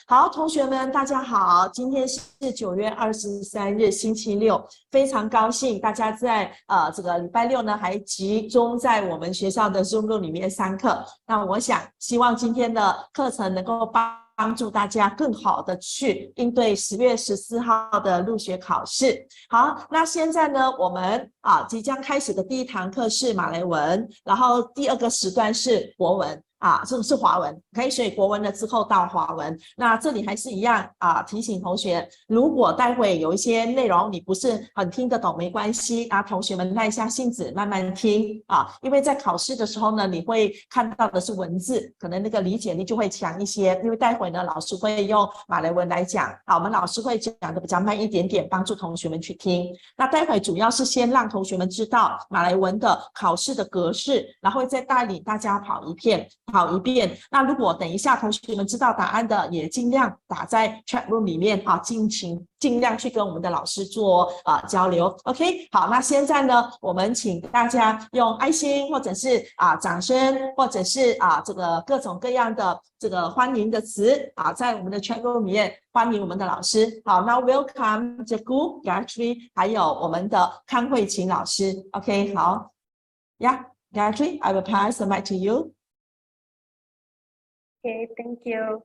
好，同学们，大家好，今天是9月23日，星期六，非常高兴大家在这个礼拜六呢，还集中在我们学校的 Zoom room 里面上课。那我想，希望今天的课程能够帮助大家更好的去应对10月14号的入学考试。好，那现在呢，我们即将开始的第一堂课是马来文，然后第二个时段是国文。这个是华文 ，OK， 所以国文了之后到华文。那这里还是一样提醒同学，如果待会有一些内容你不是很听得懂，没关系同学们耐下性子慢慢听因为在考试的时候呢，你会看到的是文字，可能那个理解力就会强一些。因为待会呢，老师会用马来文来讲我们老师会讲的比较慢一点点，帮助同学们去听。那待会主要是先让同学们知道马来文的考试的格式，然后再带领大家跑一遍。那如果等一下同学们知道答案的，也尽量打在 chat room 里面尽量去跟我们的老师做交流。OK， 好，那现在呢，我们请大家用爱心或者是掌声，或者是这个各种各样的这个欢迎的词在我们的 chat room 里面欢迎我们的老师。好，那 welcome Jagu, Gayatri， 还有我们的康慧琴老师。OK， 好 ，Gayatri, I will pass the mic to you. Okay, thank you.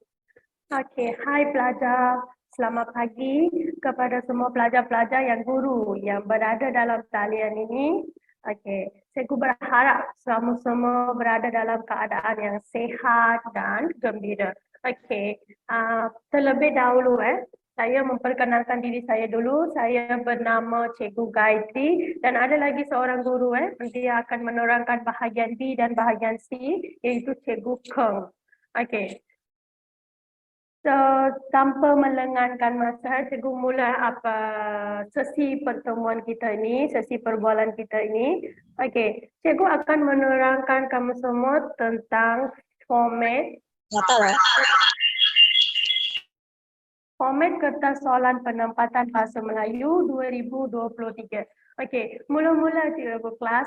Okay, hai pelajar. Selamat pagi kepada semua pelajar-pelajar yang guru yang berada dalam talian ini. Okay, cikgu berharap semua berada dalam keadaan yang sihat dan gembira. Okay, terlebih dahulu saya memperkenalkan diri saya dulu. Saya bernama Cikgu Gayatri dan ada lagi seorang guru dia akan menerangkan bahagian B dan bahagian C, iaitu Cikgu Keng. Okay. So, tanpa melengahkan masa, cikgu mula sesi pertemuan kita ini, sesi perbualan kita ini. Okay, cikgu akan menerangkan kamu semua tentang format kertas soalan penempatan bahasa Melayu 2023. Okey, mula-mula cikgu kelas,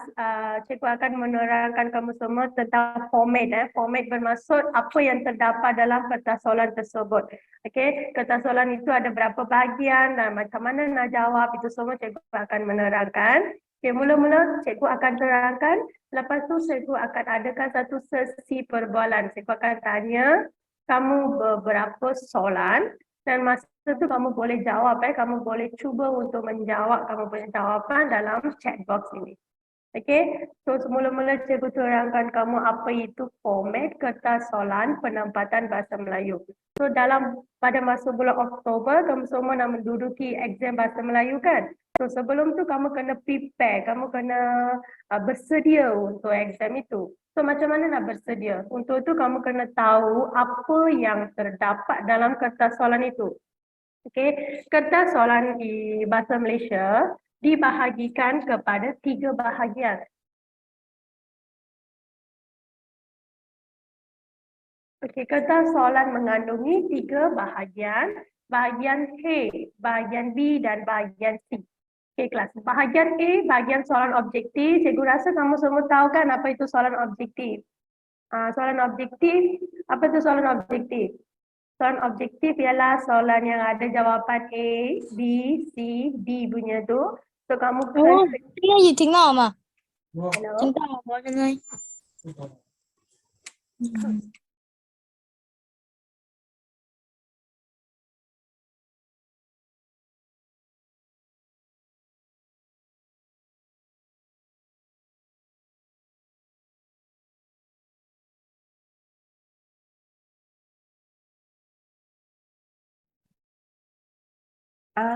cikgu akan menerangkan kamu semua tentang format. Format bermaksud apa yang terdapat dalam kertas soalan tersebut. Okey, kertas soalan itu ada berapa bahagian dan macam mana nak jawab, itu semua cikgu akan menerangkan. Okey, mula-mula cikgu akan terangkan, lepas tu cikgu akan adakan satu sesi perbualan. Cikgu akan tanya kamu beberapa soalan. Dan masa itu kamu boleh jawab, kamu boleh cuba untuk menjawab kamu punya jawapan dalam chat box ini. Okey, so semula-mula cikgu terangkan kamu apa itu format kertas soalan penempatan bahasa Melayu. So pada masa bulan Oktober, kamu semua nak menduduki exam bahasa Melayu kan? So sebelum tu kamu kena prepare, kamu kena bersedia untuk exam itu. So macam mana nak bersedia? Untuk itu kamu kena tahu apa yang terdapat dalam kertas soalan itu. Okey, kertas soalan di bahasa Malaysia dibahagikan kepada 3 bahagian. Okey, kertas soalan mengandungi 3 bahagian. Bahagian A, bahagian B dan bahagian C. Okey kelas, bahagian A, bahagian soalan objektif. Cikgu rasa kamu semua tahu kan apa itu soalan objektif. Soalan objektif, apa itu soalan objektif? Soalan objektif ialah soalan yang ada jawapan A, B, C, D punya tu. So kamu kena... 现在也听到了吗？ Hello? 听到了吗？现在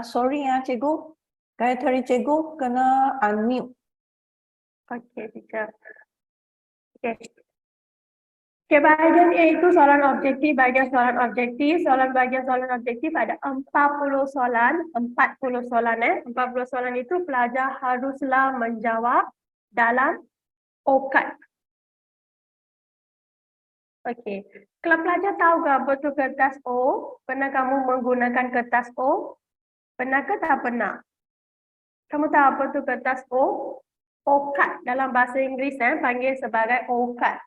？Sorry cikgu. Gayatri cikgu kena unmute. Okey, teacher. Okey. Okey, bahagian A itu soalan objektif, bahagian soalan objektif. Bahagian soalan objektif ada 40 soalan. 40 soalan 40 soalan itu pelajar haruslah menjawab dalam OKAD. Okey. Kalau pelajar tahu ke apa tu kertas O? Pernah kamu menggunakan kertas O? Pernah ke tak pernah? Kamu tahu apa tu kertas O? OKAD dalam bahasa Inggeris panggil sebagai OKAD.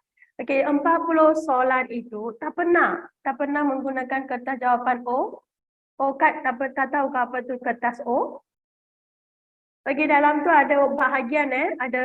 Okey, 40 soalan itu tak pernah menggunakan kertas jawapan O. Tak tahu ke apa tu kertas O. Okey, dalam tu ada bahagian ada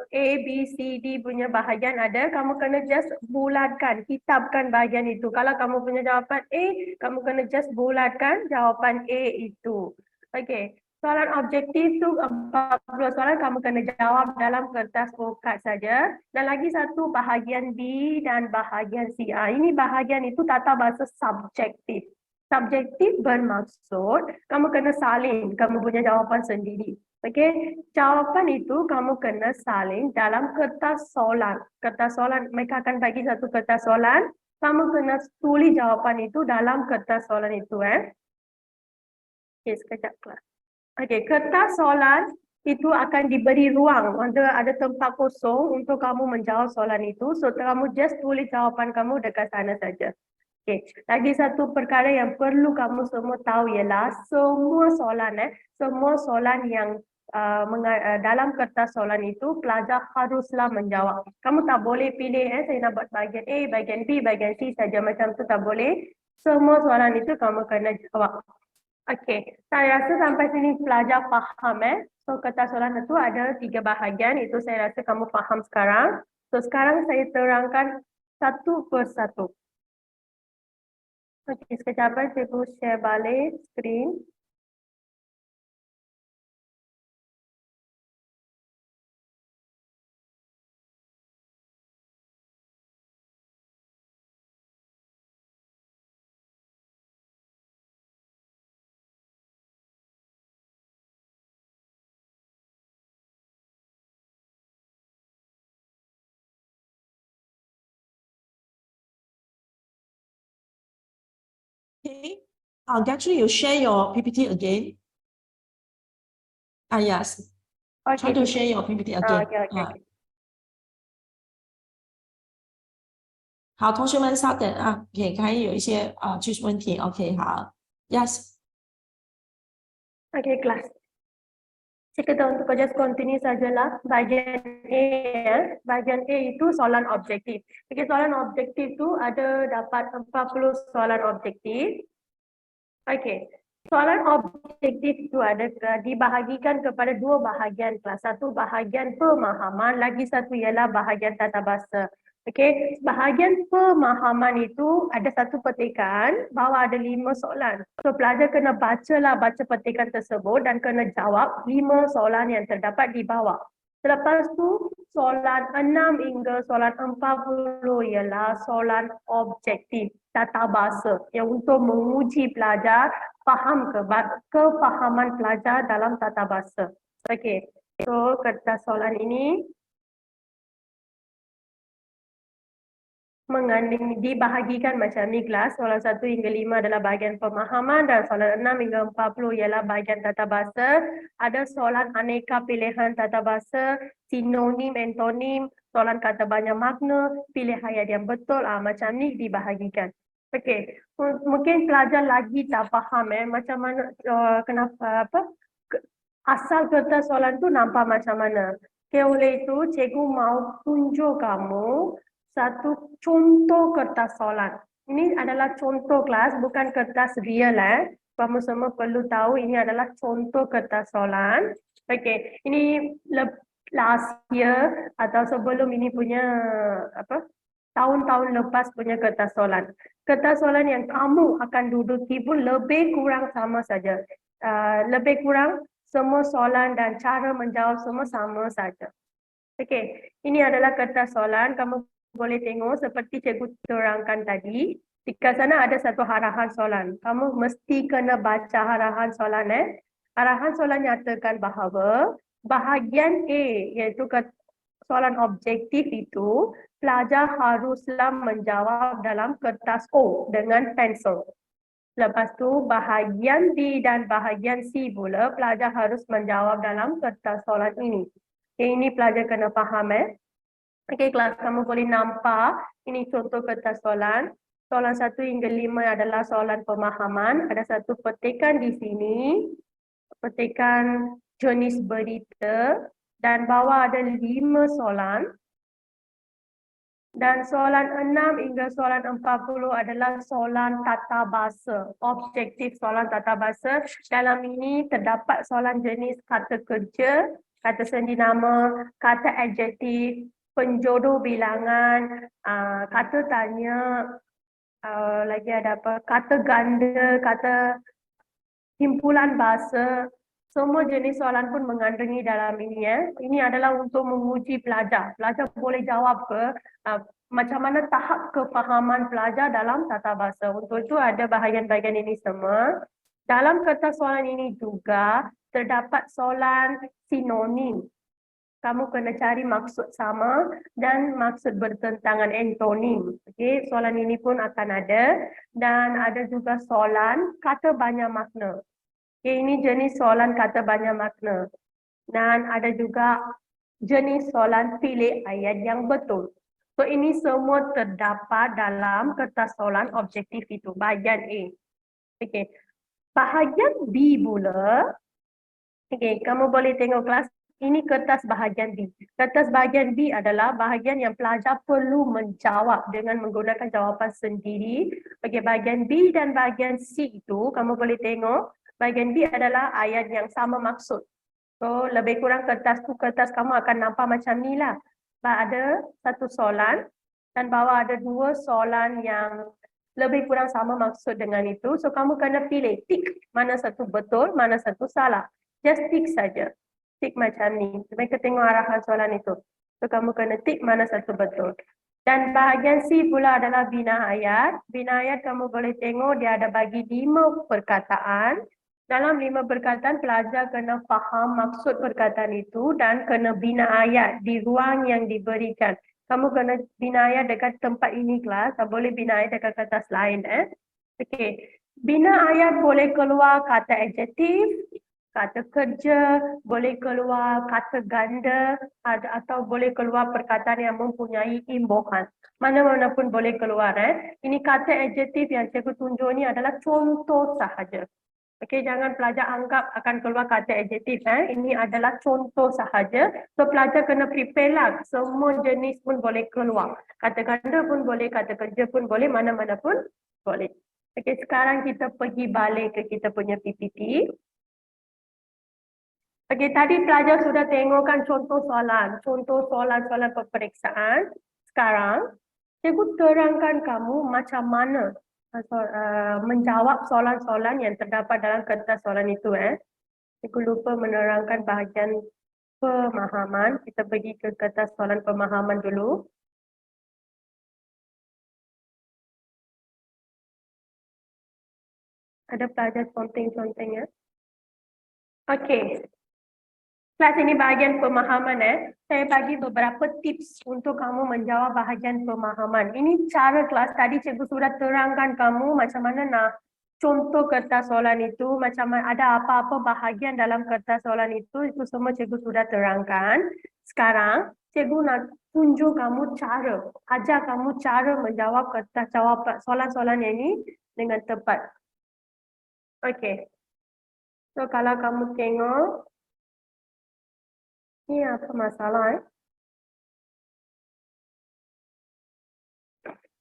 A, B, C, D punya bahagian ada. Kamu kena just bulatkan, hitamkan bahagian itu. Kalau kamu punya jawapan A, kamu kena just bulatkan jawapan A itu. Okey, soalan objektif tu 40 soalan kamu kena jawab dalam kertas O-card saja. Dan lagi satu bahagian B dan bahagian C. Ini bahagian itu tata bahasa subjektif. Subjektif bermaksud kamu kena salin kamu punya jawapan sendiri. Okey, jawapan itu kamu kena salin dalam kertas soalan. Kertas soalan, mereka akan bagi satu kertas soalan, kamu kena tulis jawapan itu dalam kertas soalan itu. Okey, sekejap kelas. Okey, kertas soalan itu akan diberi ruang, ada tempat kosong untuk kamu menjawab soalan itu. So, kamu just tulis jawapan kamu dekat sana saja. Okay. Lagi satu perkara yang perlu kamu semua tahu ialah semua soalan yang dalam kertas soalan itu pelajar haruslah menjawab. Kamu tak boleh pilih saya nak buat bahagian A, bahagian B, bahagian C saja macam tu tak boleh. Semua soalan itu kamu kena jawab. Okey, saya rasa sampai sini pelajar faham So kertas soalan itu ada 3 bahagian, itu saya rasa kamu faham sekarang. So sekarang saya terangkan satu persatu. Okey, sekejap saya share balik skrin. Okay. Gayatri, you share your PPT again. Yes. Try to share your PPT again. Okay. 好，同学们稍等可以有一些技术问题。OK， 好 ，Yes。 Okay, kelas. Kita untuk just continue sajalah bahagian A. Bahagian A itu soalan objektif. Okay, soalan objektif tu ada dapat 40 soalan objektif. Okay, soalan objektif itu ada dibahagikan kepada 2 bahagian kelas. Satu bahagian pemahaman, lagi satu ialah bahagian tata bahasa. Okey, bahagian pemahaman itu ada satu petikan, bawah ada 5 soalan. So pelajar kena baca petikan tersebut dan kena jawab 5 soalan yang terdapat di bawah. Selepas tu soalan 6 hingga soalan 40 ialah soalan objektif tata bahasa yang untuk menguji pelajar faham kefahaman pelajar dalam tata bahasa. Okey, so kertas soalan ini mengandung dibahagikan macam ni kelas. Soalan 1 hingga 5 adalah bahagian pemahaman dan soalan 6 hingga 40 ialah bahagian tata bahasa. Ada soalan aneka pilihan tata bahasa, sinonim, antonim, soalan kata banyak makna, pilih ayat yang betul, macam ni dibahagikan. Okey, mungkin pelajar lagi tak faham macam mana kenapa asal kertas soalan tu nampak macam mana. Okey, oleh itu cikgu mau tunjuk kamu satu contoh kertas soalan. Ini adalah contoh kelas, bukan kertas real. Kamu semua perlu tahu ini adalah contoh kertas soalan. Okey, ini last year atau sebelum ini punya tahun-tahun lepas punya kertas soalan. Kertas soalan yang kamu akan duduki pun lebih kurang sama saja. Lebih kurang semua soalan dan cara menjawab semua sama saja. Okey, ini adalah kertas soalan. Kamu boleh tengok seperti cikgu terangkan tadi. Di sana ada satu arahan soalan. Kamu mesti kena baca arahan soalan. Arahan soalan nyatakan bahawa bahagian A iaitu soalan objektif itu pelajar haruslah menjawab dalam kertas O dengan pensel. Lepas tu bahagian B dan bahagian C pula pelajar harus menjawab dalam kertas soalan ini. Ini pelajar kena faham. Okey, kelas kamu boleh nampak ini contoh kertas soalan. Soalan 1 hingga 5 adalah soalan pemahaman. Ada satu petikan di sini. Petikan jenis berita dan bawah ada 5 soalan. Dan soalan 6 hingga soalan 40 adalah soalan tata bahasa, objektif soalan tata bahasa. Dalam ini terdapat soalan jenis kata kerja, kata sendinama, kata adjektif, penjodoh bilangan, kata tanya, lagi ada apa? Kata ganda, kata himpunan bahasa. Semua jenis soalan pun mengandungi dalam ini ya. Ini adalah untuk menguji pelajar. Pelajar boleh jawab ke macam mana tahap kefahaman pelajar dalam tata bahasa. Untuk itu ada bahagian-bahagian ini semua. Dalam kertas soalan ini juga terdapat soalan sinonim. Kamu kena cari maksud sama dan maksud bertentangan, antonim. Okey, soalan ini pun akan ada dan ada juga soalan kata banyak makna. Okay, ini jenis soalan kata banyak makna. Dan ada juga jenis soalan pilih ayat yang betul. So ini semua terdapat dalam kertas soalan objektif itu, bahagian A. Okay. Bahagian B pula, okay, kamu boleh tengok kelas, ini kertas bahagian B. Kertas bahagian B adalah bahagian yang pelajar perlu menjawab dengan menggunakan jawapan sendiri. Okay, bahagian B dan bahagian C itu, kamu boleh tengok, bahagian B adalah ayat yang sama maksud. So, lebih kurang kertas kamu akan nampak macam ni lah. Ada satu soalan dan bawah ada dua soalan yang lebih kurang sama maksud dengan itu. So, kamu kena pilih, tick mana satu betul, mana satu salah. Just tick saja. Tick macam ni. Mereka tengok arahan soalan itu. So, kamu kena tick mana satu betul. Dan bahagian C pula adalah bina ayat. Bina ayat kamu boleh tengok dia ada bagi 5 perkataan. Dalam 5 perkataan, pelajar kena faham maksud perkataan itu dan kena bina ayat di ruang yang diberikan. Kamu kena bina ayat dekat tempat ini kelas, tak boleh bina ayat dekat kertas lain. Okey, bina ayat boleh keluar kata adjektif, kata kerja, boleh keluar kata ganda atau boleh keluar perkataan yang mempunyai imbuhan. Mana-mana pun boleh keluar. Ini kata adjektif yang cikgu tunjuk ni adalah contoh sahaja. Okey, jangan pelajar anggap akan keluar kata adjektif. Ini adalah contoh sahaja. So, pelajar kena prepare lah. Semua jenis pun boleh keluar. Kata ganda pun boleh, kata kerja pun boleh, mana-mana pun boleh. Okey, sekarang kita pergi balik ke kita punya PPT. Okey, tadi pelajar sudah tengokkan contoh soalan-soalan peperiksaan. Sekarang, cikgu terangkan kamu macam mana menjawab soalan-soalan yang terdapat dalam kertas soalan itu. Cikgu lupa menerangkan bahagian pemahaman. Kita pergi ke kertas soalan pemahaman dulu. Ada pelajar conteng-conteng ya. Okey. Kelas ini bahagian pemahaman. Saya bagi beberapa tips untuk kamu menjawab bahagian pemahaman. Ini cara kelas. Tadi cikgu sudah terangkan kamu macam mana nak contoh kertas soalan itu, macam mana ada apa-apa bahagian dalam kertas soalan itu semua cikgu sudah terangkan. Sekarang, cikgu nak tunjuk kamu cara, ajar kamu cara menjawab kertas jawapan soalan-soalan ini dengan tepat. Okey. So, kalau kamu tengok, ini apa masalah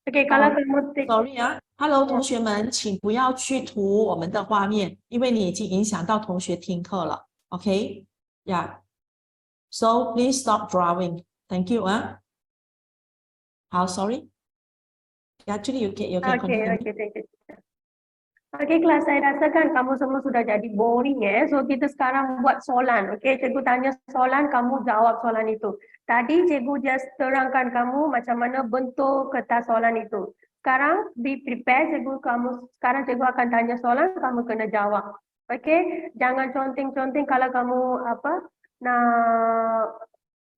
OK， kalau kamu Sorry 啊，Hello， 同学们，请不要去涂我们的画面，因为你已经影响到同学听课了。OK，Yeah，so please stop drawing. Thank you 啊。好 ，Sorry。Actually, you can continue. Thank you. Okey, kelas saya rasakan kamu semua sudah jadi boring So kita sekarang buat soalan. Okey, cikgu tanya soalan, kamu jawab soalan itu. Tadi cikgu just terangkan kamu macam mana bentuk kertas soalan itu. Sekarang be prepare, sekarang cikgu akan tanya soalan, kamu kena jawab. Okey, jangan conteng-conteng kalau kamu nak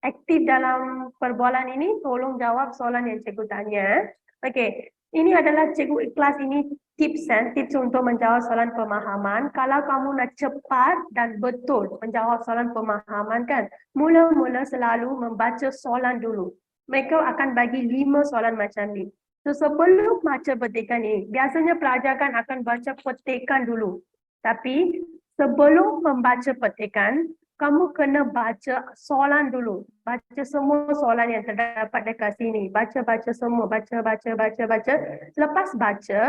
aktif dalam perbualan ini, tolong jawab soalan yang cikgu tanya. Okey, ini adalah cikgu kelas ini tips untuk menjawab soalan pemahaman. Kalau kamu nak cepat dan betul menjawab soalan pemahaman kan, mula-mula selalu membaca soalan dulu. Mereka akan bagi 5 soalan macam ni. So sebelum baca petikan ini, biasanya pelajar kan akan baca petikan dulu. Tapi sebelum membaca petikan, kamu kena baca soalan dulu. Baca semua soalan yang terdapat dekat sini. Baca semua. Baca. Selepas baca,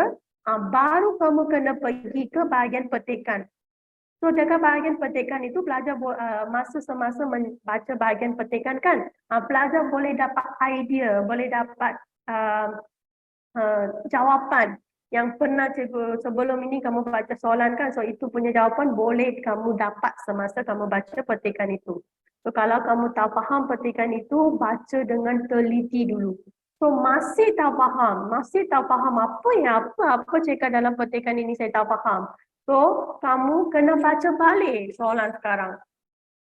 baru kamu kena pergi ke bahagian petikan. So dekat bahagian petikan itu pelajar masa semasa membaca bahagian petikan kan, pelajar boleh dapat idea, boleh dapat jawapan yang pernah cikgu sebelum ini kamu baca soalan kan, so itu punya jawapan boleh kamu dapat semasa kamu baca petikan itu. So kalau kamu tak faham petikan itu, baca dengan teliti dulu. So masih tak faham apa cakap dalam petikan ini saya tak faham. So kamu kena baca balik soalan sekarang.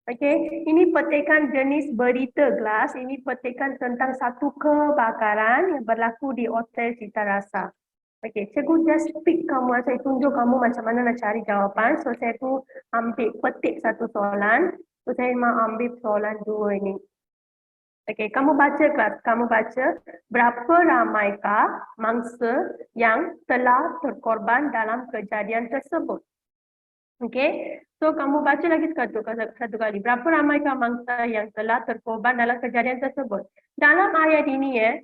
Okey, ini petikan jenis berita kelas. Ini petikan tentang satu kebakaran yang berlaku di Hotel Cita Rasa. Okey, cikgu just pick kamu, saya tunjuk kamu macam mana nak cari jawapan. So saya tu ambil petik satu soalan. So saya mau ambil soalan 2 ini. Okey, kamu baca kelas, kamu baca berapa ramaikah mangsa yang telah terkorban dalam kejadian tersebut. Okey, so kamu baca lagi satu kali. Berapa ramaikah mangsa yang telah terkorban dalam kejadian tersebut. Dalam ayat ini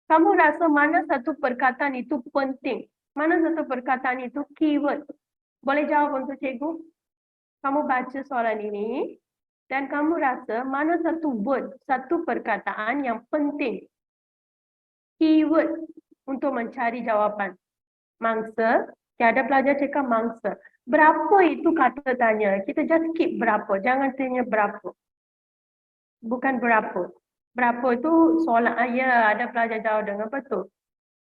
kamu rasa mana satu perkataan itu penting? Mana satu perkataan itu keyword? Boleh jawab untuk cikgu? Kamu baca soalan ini dan kamu rasa mana satu word, satu perkataan yang penting? Keyword untuk mencari jawapan. Mangsa, ada pelajar cakap mangsa. Berapa itu kata tanya? Kita just keep berapa, jangan tanya berapa. Bukan berapa. Berapa itu soalan, ada pelajar jawab dengan betul.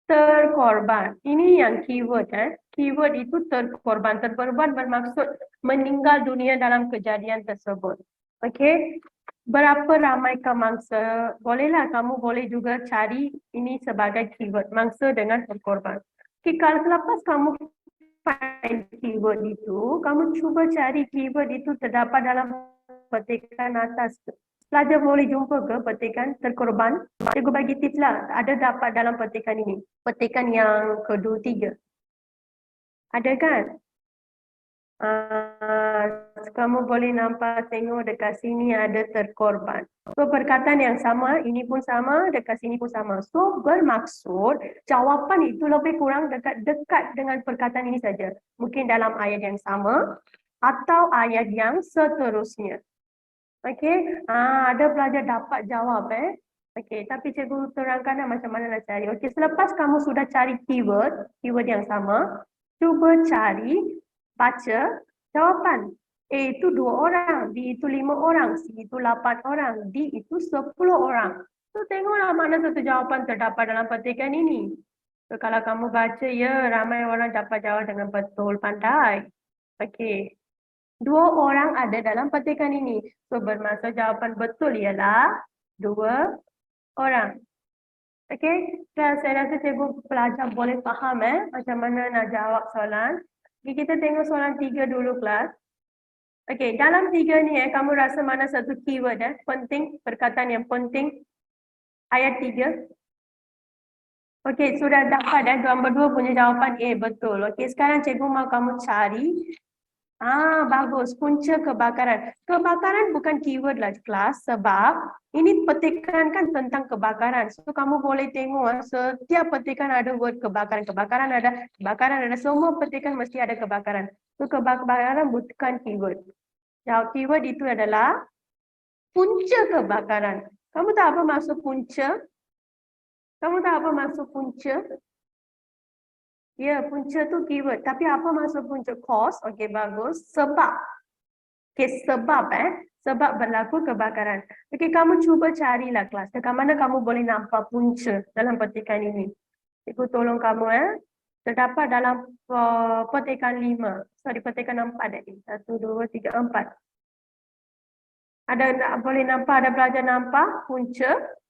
Terkorban. Ini yang keyword. Keyword itu terkorban. Terkorban bermaksud meninggal dunia dalam kejadian tersebut. Okey. Berapa ramai ke mangsa? Bolehlah kamu boleh juga cari ini sebagai keyword. Mangsa dengan terkorban. Okay, kalau selepas kamu find keyword itu, kamu cuba cari keyword itu terdapat dalam petikan atas. Pelajar boleh jumpa ke petikan terkorban? Cikgu bagi tips lah. Ada dapat dalam petikan ini. Petikan yang kedua, 3. Ada kan? Kamu boleh nampak tengok dekat sini ada terkorban. So perkataan yang sama, ini pun sama, dekat sini pun sama. So bermaksud jawapan itu lebih kurang dekat dengan perkataan ini saja. Mungkin dalam ayat yang sama atau ayat yang seterusnya. Okey, ada pelajar dapat jawab Okey, tapi cikgu terangkan macam mana nak cari. Okey, selepas kamu sudah cari keyword yang sama, cuba cari baca jawapan. A itu 2 orang, B itu 5 orang, C itu 8 orang, D itu 10 orang. So tengoklah mana satu jawapan terdapat dalam petikan ini. So kalau kamu baca, ramai orang dapat jawab dengan betul, pandai. Okey. 2 orang ada dalam petikan ini. So bermaksud jawapan betul ialah 2 orang. Okey, saya rasa cikgu pelajar boleh faham macam mana nak jawab soalan. Okay, kita tengok soalan 3 dulu kelas. Okey, dalam 3 ni kamu rasa mana satu keyword penting, perkataan yang penting? Ayat 3. Okey, sudah dapat nombor 2 punya jawapan A, betul. Okey, sekarang cikgu mau kamu cari. Bagus, punca kebakaran. Kebakaran bukan keyword lah kelas sebab ini petikan kan tentang kebakaran. So kamu boleh tengok setiap petikan ada word kebakaran. Kebakaran ada, semua petikan mesti ada kebakaran. So kebakaran bukan keyword. Jawab keyword itu adalah punca kebakaran. Kamu tahu apa maksud punca? Kamu tahu apa maksud punca? Ya, punca tu keyword. Tapi apa maksud punca? Cause. Okey, bagus. Sebab. Okey, sebab sebab berlaku kebakaran. Okey, kamu cuba carilah kelas. Dekat mana kamu boleh nampak punca dalam petikan ini. Cikgu tolong kamu terdapat dalam petikan 5. Sorry, petikan 4 tadi. 1, 2, 3, 4. Ada boleh nampak, ada pelajar nampak punca?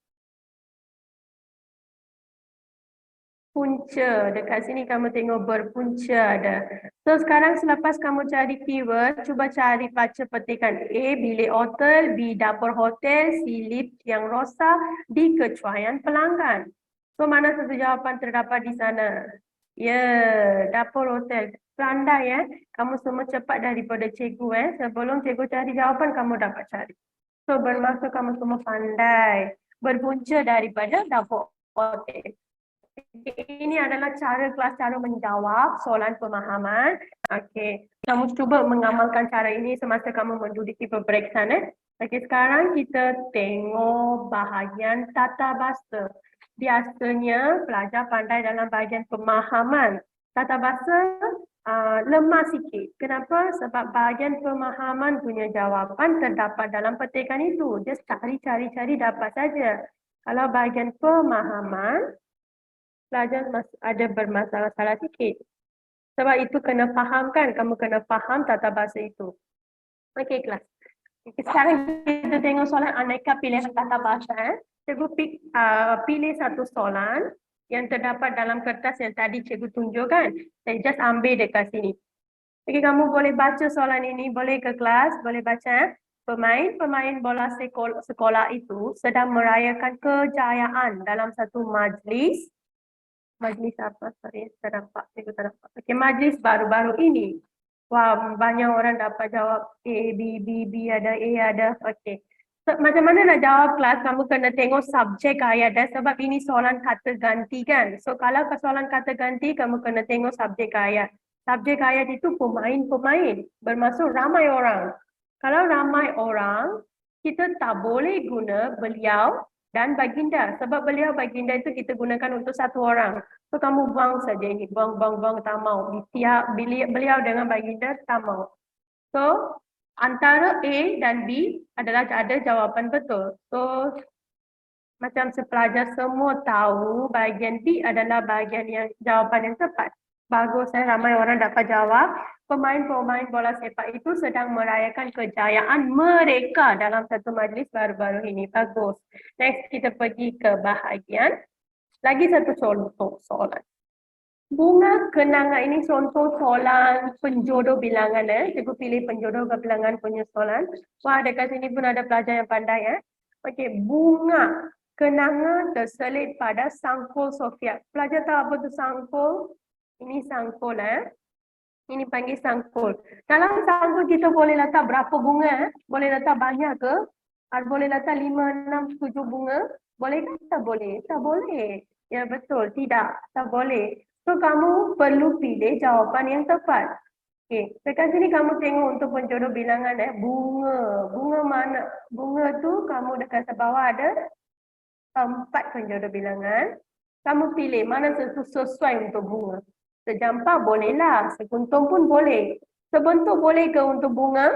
Punca, dekat sini kamu tengok berpunca ada. So sekarang selepas kamu cari keyword, cuba cari baca petikan. A, bilik hotel, B, dapur hotel, C, lift yang rosak, D, kecuaian pelanggan. So mana satu jawapan terdapat di sana? Ya, dapur hotel. Pandai kamu semua cepat daripada cikgu Sebelum cikgu cari jawapan kamu dapat cari. So bermaksud kamu semua pandai. Berpunca daripada dapur hotel. Ini adalah cara menjawab soalan pemahaman. Okey, kamu cuba mengamalkan cara ini semasa kamu menduduki peperiksaan. Okey, sekarang kita tengok bahagian tata bahasa. Biasanya pelajar pandai dalam bahagian pemahaman. Tata bahasa lemah sikit. Kenapa? Sebab bahagian pemahaman punya jawapan terdapat dalam petikan itu. Just cari dapat saja. Kalau bahagian pemahaman, pelajar ada bermasalah sikit. Sebab itu kena fahamkan, kamu kena faham tata bahasa itu. Okey, kelas. Sekarang kita tengok soalan aneka pilihan tata bahasa. Cikgu pilih satu soalan yang terdapat dalam kertas yang tadi cikgu tunjukkan. Saya just ambil dekat sini. Okey, kamu boleh baca soalan ini, boleh ke kelas, boleh baca. Pemain bola sekolah itu sedang merayakan kejayaan dalam satu majlis. Majlis apa? Sorry, tak nampak. Cikgu tak nampak. Okey, majlis baru-baru ini. Wah, banyak orang dapat jawab A, B ada, A ada. Okey. So, macam mana nak jawab kelas? Kamu kena tengok subjek ayat sebab ini soalan kata ganti kan. So, kalau ke soalan kata ganti, kamu kena tengok subjek ayat. Subjek ayat itu pemain. Bermaksud ramai orang. Kalau ramai orang, kita tak boleh guna beliau dan baginda. Sebab beliau baginda itu kita gunakan untuk satu orang. So kamu buang saja ini, buang, tak mau. Beliau dengan baginda tak mau. So antara A dan B adalah ada jawapan betul. So macam sepelajar semua tahu bahagian B adalah bahagian yang jawapan yang tepat. Bagus, ramai orang dapat jawab. Pemain-pemain bola sepak itu sedang merayakan kejayaan mereka dalam satu majlis baru-baru ini. Bagus. Next kita pergi ke bahagian lagi satu contoh soalan. Bunga kenanga ini contoh soalan penjodoh bilangan. Cikgu pilih penjodoh bilangan punya soalan. Wah, dekat sini pun ada pelajar yang pandai. Okey, bunga kenanga terselit pada sangkul Sofia. Pelajar tahu apa tu sangkul? Ini sangkul. Ini panggil sangkul. Dalam sangkul kita boleh letak berapa bunga? Boleh letak banyak ke? Atau boleh letak 5, 6, 7 bunga? Boleh ke? Tak boleh. Tak boleh. Ya betul. Tidak. Tak boleh. So kamu perlu pilih jawapan yang tepat. Okey. Dekat sini kamu tengok untuk penjodoh bilangan bunga. Bunga mana? Bunga tu kamu dekat bawah ada 4 penjodoh bilangan. Kamu pilih mana sesuai untuk bunga. Sejampa bolehlah, sekuntum pun boleh. Sebentuk boleh ke untuk bunga?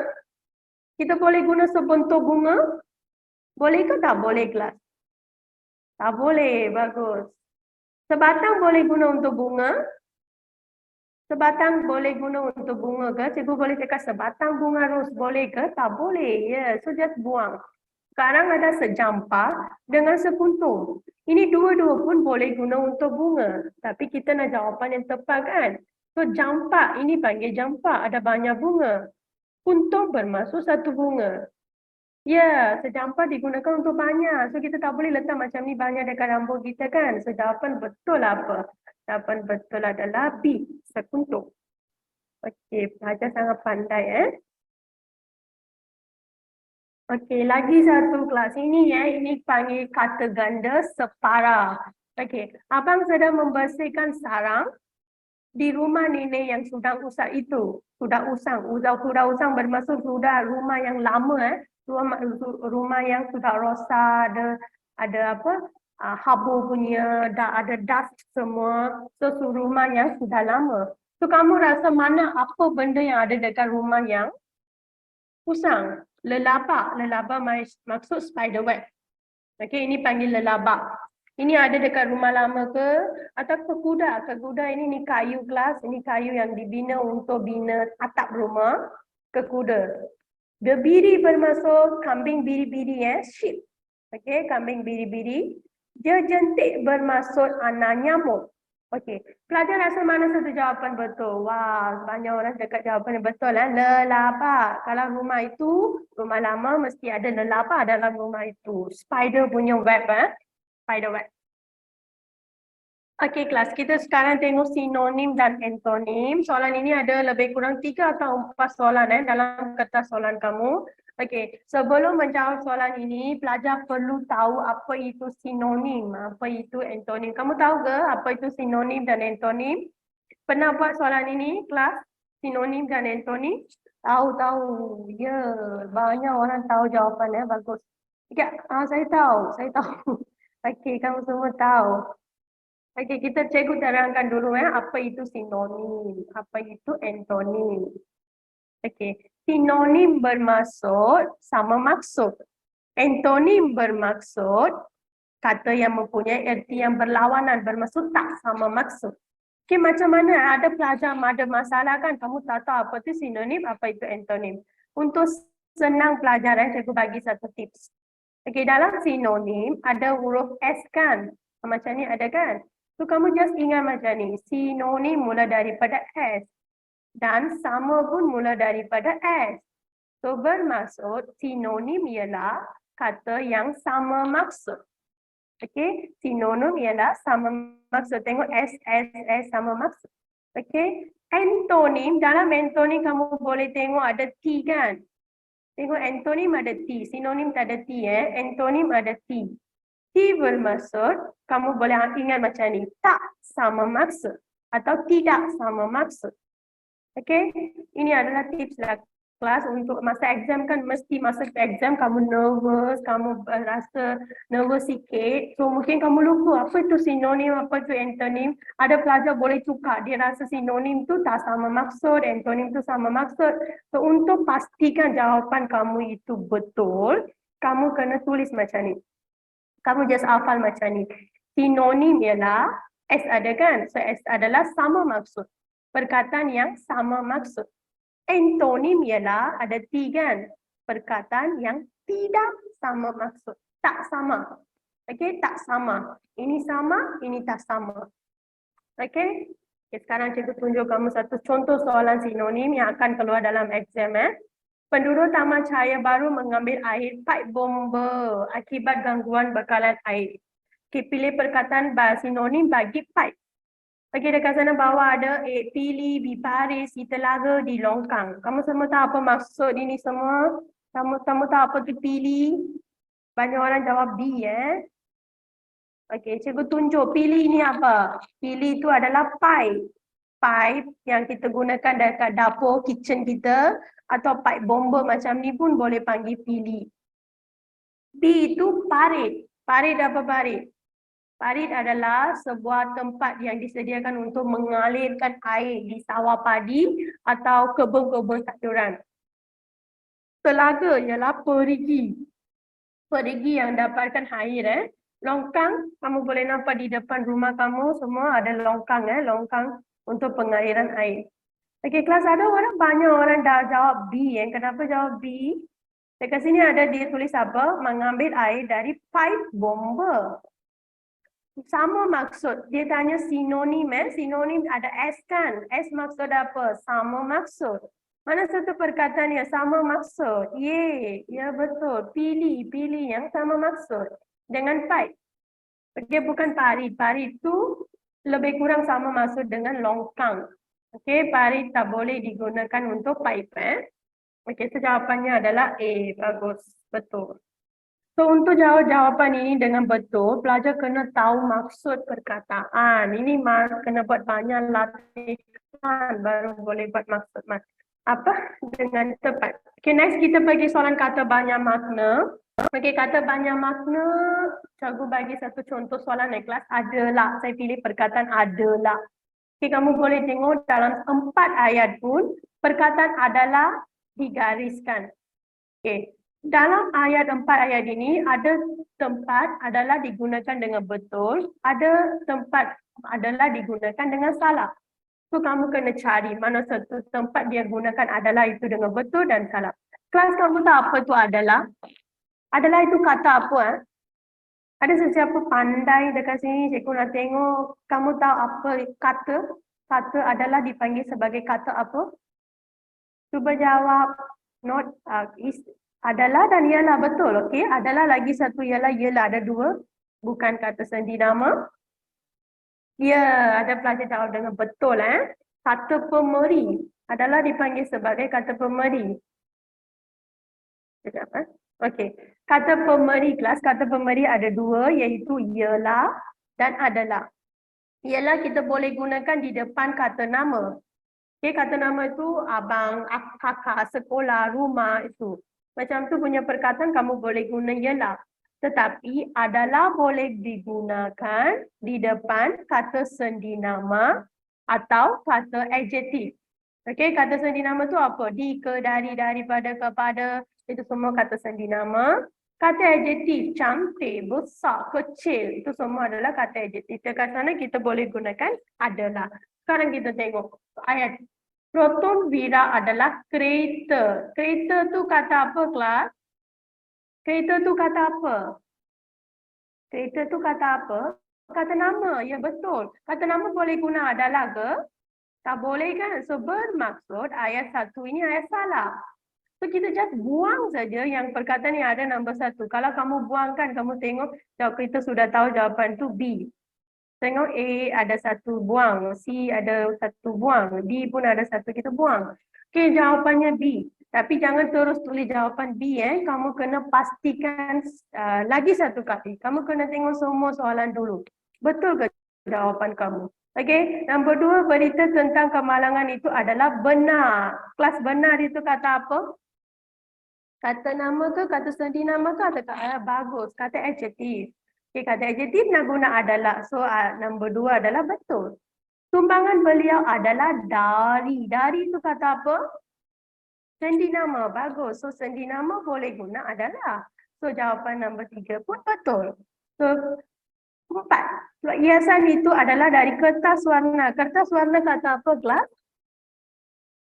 Kita boleh guna sebentuk bunga? Boleh ke tak boleh kelas? Tak boleh, bagus. Sebatang boleh guna untuk bunga? Sebatang boleh guna untuk bunga ke? Cikgu boleh cakap sebatang bunga ros boleh ke? Tak boleh, ya. So just buang. Sekarang ada sejampa dengan sekuntum. Ini dua-dua pun boleh guna untuk bunga. Tapi kita nak jawapan yang tepat kan? So jampa, ini panggil jampa. Ada banyak bunga. Kuntum bermaksud satu bunga. Ya, sejampa digunakan untuk banyak. So kita tak boleh letak macam ni banyak dekat rambut kita kan? So jawapan betul apa? Jawapan betul adalah B, sekuntum. Okey, pelajar sangat pandai Okey, lagi satu kelas. Ini panggil kata ganda separa. Okey, abang sedang membersihkan sarang di rumah nenek yang sudah usang itu. Sudah usang bermaksud sudah rumah yang lama rumah yang sudah rosak, ada apa? Habur punya, ada dust semua. So rumah yang sudah lama. So kamu rasa mana apa benda yang ada dekat rumah yang usang? Lelabak maksud spider web. Okey, ini panggil lelabak. Ini ada dekat rumah lama ke atau kekuda? Kekuda ini kayu kelas, ini kayu yang dibina untuk bina atap rumah kekuda. Biri bermaksud kambing biri-biri sheep. Okey, kambing biri-biri. Dia jentik bermaksud anak nyamuk. Okey, pelajar rasa mana satu jawapan betul? Wah, banyak orang dekat jawapan yang betul. Lelabak. Kalau rumah itu, rumah lama mesti ada lelabak dalam rumah itu. Spider punya web. Spider web. Okey kelas, kita sekarang tengok sinonim dan antonim. Soalan ini ada lebih kurang 3 atau 4 soalan dalam kertas soalan kamu. Okey, sebelum menjawab soalan ini, pelajar perlu tahu apa itu sinonim, apa itu antonim. Kamu tahu ke apa itu sinonim dan antonim? Pernah buat soalan ini kelas? Sinonim dan antonim? Tahu. Ya, banyak orang tahu jawapannya, bagus. Ya, saya tahu. Okey, kamu semua tahu. Okey, kita cikgu terangkan dulu apa itu sinonim, apa itu antonim. Okey, sinonim bermaksud sama maksud. Antonim bermaksud kata yang mempunyai erti yang berlawanan, bermaksud tak sama maksud. Okey, macam mana ada pelajar ada masalah kan, kamu tak tahu apa itu sinonim, apa itu antonim. Untuk senang pelajaran, cikgu bagi satu tips. Okey, dalam sinonim ada huruf S kan? Macam ni ada kan? So kamu just ingat macam ni, sinonim mula daripada S dan sama pun mula daripada S. So bermaksud sinonim ialah kata yang sama maksud. Okey, sinonim ialah sama maksud. Tengok S sama maksud. Okey, antonim, dalam antonim kamu boleh tengok ada T kan? Tengok antonim ada T, sinonim tak ada T antonim ada T. T bermaksud, kamu boleh ingat macam ni, tak sama maksud atau tidak sama maksud. Okey, ini adalah tips lah kelas untuk masa exam kan, mesti masa exam kamu nervous, kamu rasa nervous sikit. So mungkin kamu lupa apa itu sinonim, apa itu antonim. Ada pelajar boleh tukar, dia rasa sinonim tu tak sama maksud, antonim tu sama maksud. So untuk pastikan jawapan kamu itu betul, kamu kena tulis macam ni. Kamu just hafal macam ni. Sinonim ialah S ada kan? So S adalah sama maksud. Perkataan yang sama maksud. Antonim ialah ada T kan? Perkataan yang tidak sama maksud. Tak sama. Okey, tak sama. Ini sama, ini tak sama. Okey? Okay, sekarang cikgu tunjuk kamu satu contoh soalan sinonim yang akan keluar dalam exam. Penduduk Taman Cahaya baru mengambil air pipe bomba akibat gangguan bekalan air. Okay, pilih perkataan sinonim bagi pipe. Okey, dekat sana bawah ada pilih, bibaris, di telaga, di longkang. Kamu semua tahu apa maksud ini semua? Kamu tahu apa tu pilih? Banyak orang jawab B Okey, cikgu tunjuk pilih ini apa? Pilih itu adalah pipe. Pipe yang kita gunakan dekat dapur, kitchen kita, atau pipe bomba macam ni pun boleh panggil pilih. B itu parit. Parit apa parit? Parit adalah sebuah tempat yang disediakan untuk mengalirkan air di sawah padi atau kebun-kebun sayuran. Telaga ialah perigi. Perigi yang dapatkan air. Longkang, kamu boleh nampak di depan rumah kamu semua ada longkang longkang untuk pengairan air. Okey, kelas ada banyak orang dah jawab B Kenapa jawab B? Dekat sini ada dia tulis apa? Mengambil air dari pipe bomba. Sama maksud. Dia tanya sinonim Sinonim ada S kan? S maksud apa? Sama maksud. Mana satu perkataan yang sama maksud? Ya betul. Pilih yang sama maksud. Dengan pipe. Okey, bukan parit. Parit tu lebih kurang sama maksud dengan longkang. Okey, parit tak boleh digunakan untuk pipe Okey, so jawapannya adalah A. Bagus. Betul. So untuk jawab jawapan ini dengan betul, pelajar kena tahu maksud perkataan. Ini kena buat banyak latihan baru boleh buat maksud dengan tepat. Okay, next kita pergi soalan kata banyak makna. Okey, kata banyak makna, cikgu bagi satu contoh soalan kelas. Adalah, saya pilih perkataan adalah. Okay, kamu boleh tengok dalam 4 ayat pun, perkataan adalah digariskan. Okay. Dalam ayat 4 ayat ini, ada tempat adalah digunakan dengan betul, ada tempat adalah digunakan dengan salah. So, kamu kena cari mana satu tempat dia gunakan adalah itu dengan betul dan salah. Kelas kamu tahu apa itu adalah? Adalah itu kata apa? Ada sesiapa pandai dekat sini, cikgu nak tengok. Kamu tahu apa kata? Kata adalah dipanggil sebagai kata apa? Cuba jawab. Not adalah dan ialah, betul. Okey, adalah lagi satu ialah ada dua. Bukan kata sendi nama. Ya, ada pelajar jawab dengan betul. Kata pemeri adalah dipanggil sebagai kata pemeri. Sekejap. Okey. Kata pemeri kelas, kata pemeri ada dua, iaitu ialah dan adalah. Ialah kita boleh gunakan di depan kata nama. Okey, kata nama itu abang, kakak, sekolah, rumah itu. Macam tu punya perkataan kamu boleh guna ialah. Tetapi adalah boleh digunakan di depan kata sendi nama atau kata adjektif. Okey, kata sendi nama tu apa? Di, ke, dari, daripada, kepada. Itu semua kata sendi nama. Kata adjektif, cantik, besar, kecil. Itu semua adalah kata adjektif. Dekat sana kita boleh gunakan adalah. Sekarang kita tengok ayat. Proton Wira adalah kereta. Kereta tu kata apa, kelas? Kereta tu kata apa? Kereta tu kata apa? Kata nama. Ya, betul. Kata nama boleh guna adalah ke? Tak boleh kan? So, bermaksud ayat 1 ini ayat salah. So, kita just buang saja yang perkataan yang ada nombor 1. Kalau kamu buangkan, kamu tengok, kita sudah tahu jawapan tu B. Tengok A ada 1 buang, C ada 1 buang, D pun ada 1 kita buang. Okey, jawapannya B. Tapi jangan terus tulis jawapan B. Kamu kena pastikan lagi satu kali. Kamu kena tengok semua soalan dulu. Betul ke jawapan kamu? Okey, nombor 2, berita tentang kemalangan itu adalah benar. Kelas benar itu kata apa? Kata nama ke, kata sendi nama ke, atau bagus, kata adjektif. Okey, kata adjektif nak guna adalah. So, nombor 2 adalah betul. Sumbangan beliau adalah dari. Dari itu kata apa? Sendi nama, bagus. So, sendi nama boleh guna adalah. So, jawapan nombor 3 pun betul. So, 4. Hiasan itu adalah dari kertas warna. Kertas warna kata apa, kelas?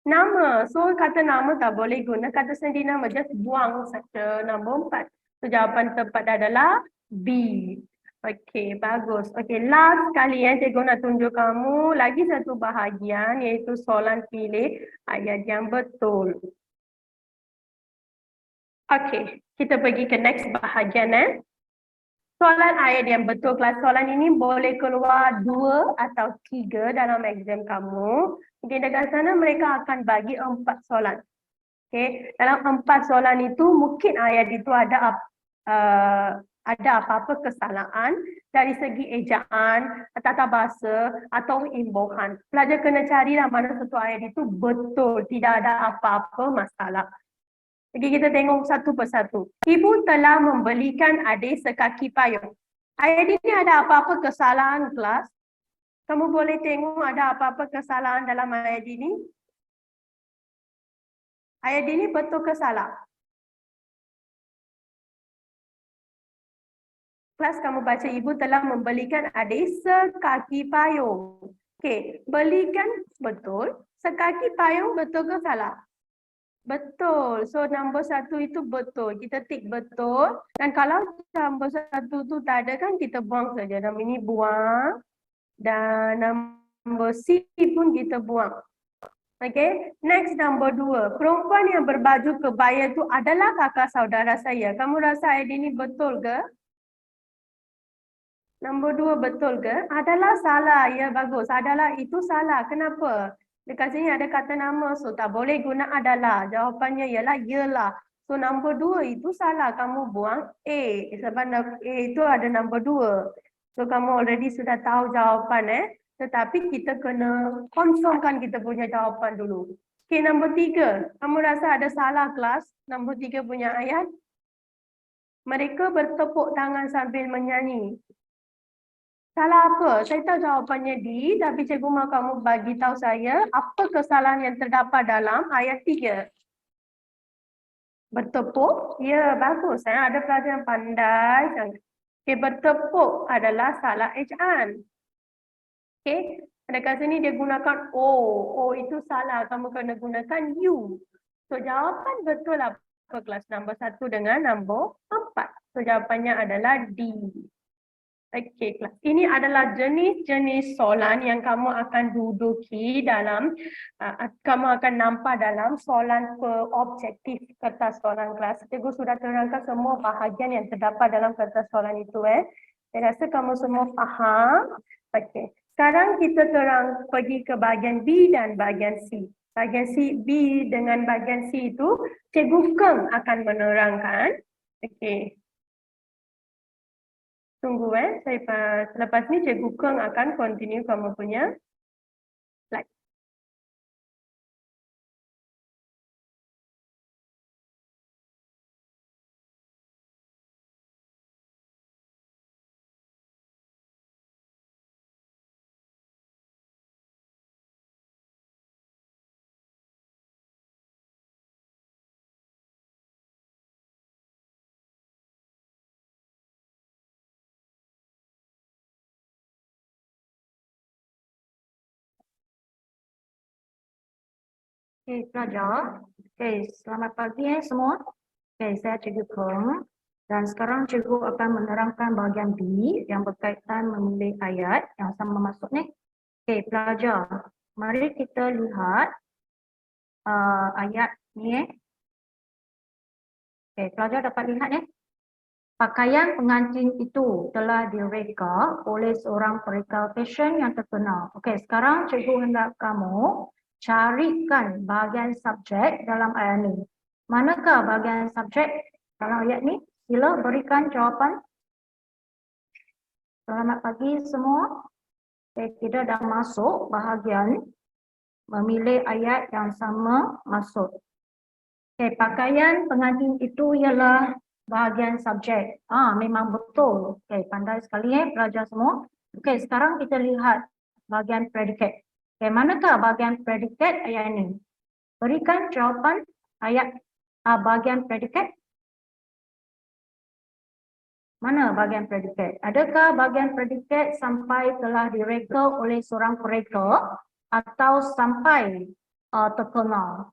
Nama. So, kata nama tak boleh guna. Kata sendi nama, just buang saja nombor 4. So, jawapan tepat adalah B. Okey, bagus. Okey, last kali cikgu nak tunjuk kamu lagi satu bahagian, iaitu soalan pilih ayat yang betul. Okey, kita pergi ke next bahagian. Soalan ayat yang betul, kelas. Soalan ini boleh keluar 2 atau 3 dalam exam kamu. Okey, dekat sana mereka akan bagi 4 soalan. Okey, dalam 4 soalan itu mungkin ayat itu ada apa-apa kesalahan dari segi ejaan, tata bahasa atau imbuhan. Pelajar kena carilah mana satu ayat itu betul, tidak ada apa-apa masalah. Jadi kita tengok satu persatu. Ibu telah membelikan adik sekaki payung. Ayat ini ada apa-apa kesalahan, kelas? Kamu boleh tengok ada apa-apa kesalahan dalam ayat ini? Ayat ini betul ke salah? Kelas, kamu baca ibu telah membelikan adik sekaki payung. Okey, belikan betul. Sekaki payung betul ke salah? Betul. So, nombor 1 itu betul. Kita tik betul. Dan kalau nombor 1 tu tak ada kan, kita buang saja. Nombor ini buang. Dan nombor C pun kita buang. Okay. Next, nombor 2. Perempuan yang berbaju kebaya itu adalah kakak saudara saya. Kamu rasa ayat ini betul ke? Nombor 2 betul ke? Adalah salah. Ya, bagus. Adalah itu salah. Kenapa? Dekat sini ada kata nama, so tak boleh guna adalah. Jawapannya ialah ialah. So nombor 2 itu salah, kamu buang A. Sebab A itu ada nombor 2. So kamu already sudah tahu jawapan tetapi kita kena confirmkan kita punya jawapan dulu. Okay, nombor 3. Kamu rasa ada salah, kelas? Nombor 3 punya ayat. Mereka bertepuk tangan sambil menyanyi. Salah apa? Saya tahu jawapannya D, tapi cikgu mahu kamu bagi tahu saya apa kesalahan yang terdapat dalam ayat 3. Bertepuk? Ya, bagus. Ada pelajar yang pandai. Okay, bertepuk adalah salah ejaan. Okay, dekat sini dia gunakan O. O itu salah. Kamu kena gunakan U. So, jawapan betul apa, kelas? Nombor 1 dengan nombor 4. So, jawapannya adalah D. Okey, kelas. Ini adalah jenis-jenis soalan yang kamu akan duduki dalam, kamu akan nampak dalam soalan objektif kertas soalan kelas. Cikgu sudah terangkan semua bahagian yang terdapat dalam kertas soalan itu. Saya rasa kamu semua faham. Okey. Sekarang kita terang pergi ke bahagian B dan bahagian C. Bahagian C, B dengan bahagian C itu Cikgu Keng akan menerangkan. Okey. Tunggu selepas ni Cikgu Keng akan continue kamu punya slide. Okey, pelajar. Okey, selamat pagi semua. Okey, saya Cikgu Kong dan sekarang Cikgu akan menerangkan bahagian B yang berkaitan memilih ayat yang sama masuk ni. Okey, pelajar. Mari kita lihat ayat ni. Okey, pelajar dapat lihat ni. Pakaian pengantin itu telah direka oleh seorang pereka fashion yang terkenal. Okey, sekarang Cikgu hendak kamu carikan bahagian subjek dalam ayat ni. Manakah bahagian subjek dalam ayat ni? Sila berikan jawapan. Selamat pagi semua. Okay, kita dah masuk bahagian memilih ayat yang sama masuk. Okay, pakaian pengantin itu ialah bahagian subjek. Memang betul. Okay, pandai sekali pelajar semua. Okay, sekarang kita lihat bahagian predikat. Okay, manakah bahagian predikat ayat ini? Berikan jawapan ayat bahagian predikat. Mana bahagian predikat? Adakah bahagian predikat sampai telah direka oleh seorang pereka atau sampai terkenal?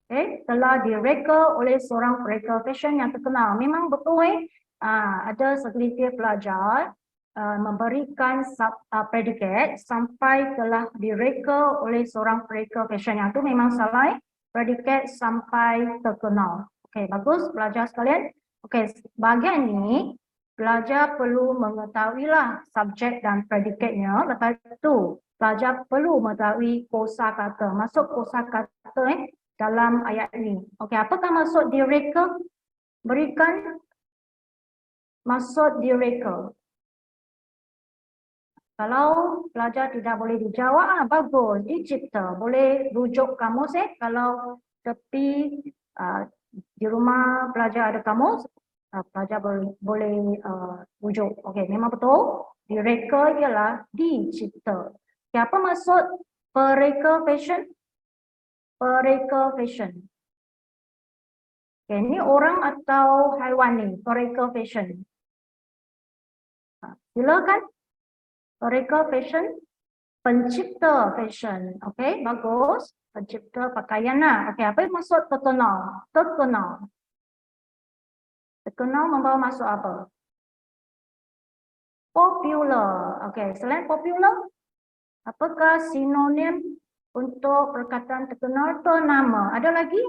Okay, telah direka oleh seorang pereka fashion yang terkenal. Memang betul ada segelintir pelajar memberikan predikat sampai telah direka oleh seorang pereka fashion yang itu memang salah. Predikat sampai terkenal. Okey, bagus pelajar sekalian. Okey, bahagian ini pelajar perlu mengetahuilah subjek dan predikatnya. Lepas itu pelajar perlu mengetahui kosakata. Masuk kosakata dalam ayat ini. Okey, apakah maksud direka? Berikan maksud direka. Kalau pelajar tidak boleh dijawab, bagus, dicipta. Boleh rujuk kamus kalau tepi di rumah pelajar ada kamus, pelajar boleh rujuk. Okey, memang betul. Direka ialah dicipta. Okay, apa maksud pereka fashion? Pereka fashion. Okay, ini orang atau haiwan ni, pereka fashion. Silakan. Pereka fashion, pencipta fashion. Okey, bagus. Pencipta pakaian lah. Okey, apa maksud terkenal? Terkenal. Terkenal membawa maksud apa? Popular. Okey, selain popular, apakah sinonim untuk perkataan terkenal? Ternama. Ada lagi?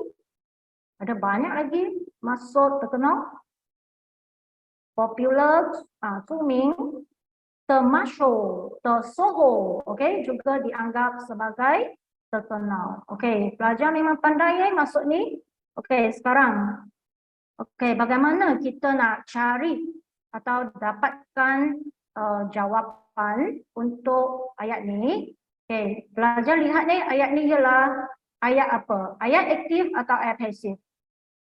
Ada banyak lagi maksud terkenal. Popular, suming. Termasyhur, tersohor, okey, juga dianggap sebagai terkenal. Okey, pelajar memang pandai maksud ni. Okey, sekarang. Okey, bagaimana kita nak cari atau dapatkan jawapan untuk ayat ni? Okey, pelajar lihat ni, ayat ni ialah ayat apa? Ayat aktif atau ayat pasif?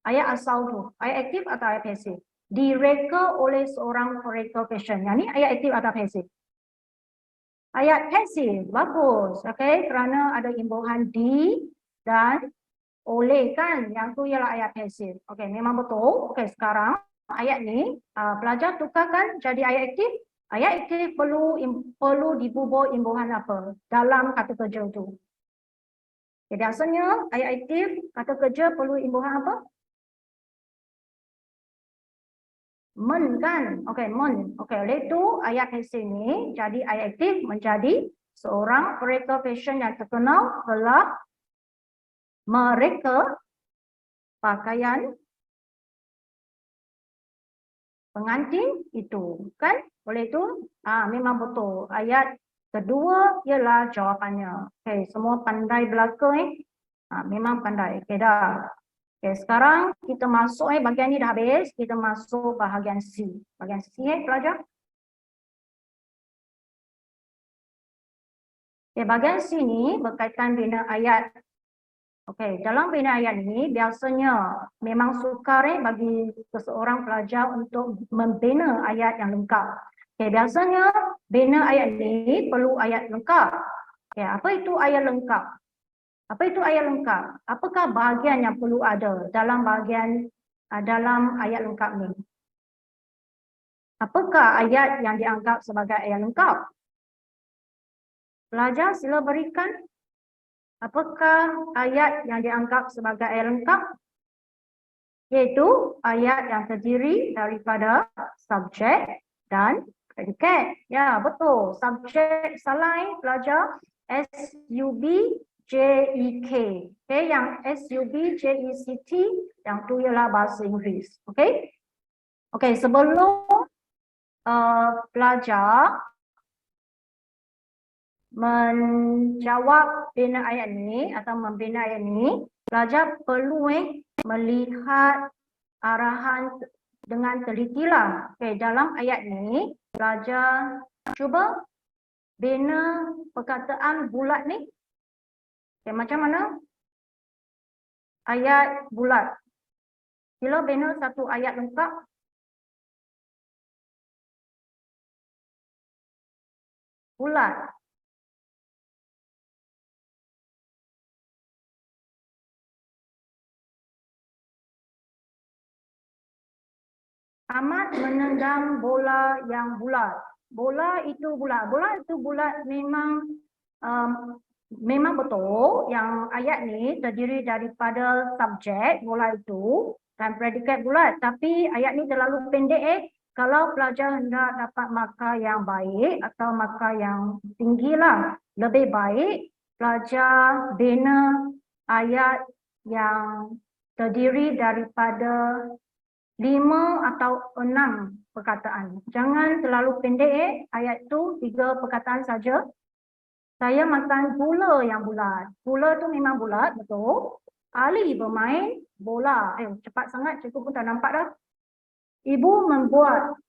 Ayat asal tu, ayat aktif atau ayat pasif? Direka oleh seorang pereka fashion. Yang ni ayat aktif atau pasif? Ayat pasif. Bagus. Okey, kerana ada imbuhan di dan oleh kan. Yang tu ialah ayat pasif. Okey, memang betul. Okey, sekarang ayat ni pelajar tukarkan jadi ayat aktif. Ayat aktif perlu dibubur imbuhan apa dalam kata kerja tu. Jadi asalnya ayat aktif kata kerja perlu imbuhan apa? Men kan? Okey, men. Okey, oleh itu ayat pasif ni jadi ayat aktif menjadi seorang pereka fashion yang terkenal telah mereka pakaian pengantin itu, kan? Boleh itu? Memang betul. Ayat kedua ialah jawapannya. Okey, semua pandai belaka memang pandai. Okey dah. Okey, sekarang kita masuk bahagian ni dah habis, kita masuk bahagian C. Bahagian C pelajar. Okey, bahagian C ni berkaitan bina ayat. Okey, dalam bina ayat ni biasanya memang sukar bagi seseorang pelajar untuk membina ayat yang lengkap. Okey, biasanya bina ayat ni perlu ayat lengkap. Okey, apa itu ayat lengkap? Apa itu ayat lengkap? Apakah bahagian yang perlu ada dalam bahagian dalam ayat lengkap ni? Apakah ayat yang dianggap sebagai ayat lengkap? Pelajar sila berikan. Apakah ayat yang dianggap sebagai ayat lengkap? Iaitu ayat yang terdiri daripada subjek dan predikat. Ya, betul. Subjek salah pelajar SUBJEK. Okay, yang SUBJECT yang tu ialah bahasa Inggeris. Okay. Okay, sebelum pelajar menjawab bina ayat ni atau membina ayat ni, pelajar perlu melihat arahan dengan telitilah. Okay, dalam ayat ni, pelajar cuba bina perkataan bulat ni. Okay, macam mana? Ayat bulat. Sila bina satu ayat lengkap. Bulat. Ahmad menendang bola yang bulat. Bola itu bulat. Bola itu bulat memang memang betul yang ayat ni terdiri daripada subjek bola itu dan predikat bulat. Tapi ayat ni terlalu pendek kalau pelajar hendak dapat markah yang baik atau markah yang tinggi lah. Lebih baik pelajar bina ayat yang terdiri daripada 5 atau 6 perkataan. Jangan terlalu pendek ayat tu 3 perkataan saja. Saya makan gula yang bulat. Gula tu memang bulat, betul. Ali bermain bola. Cepat sangat, cikgu pun tak nampak dah. Ibu membuat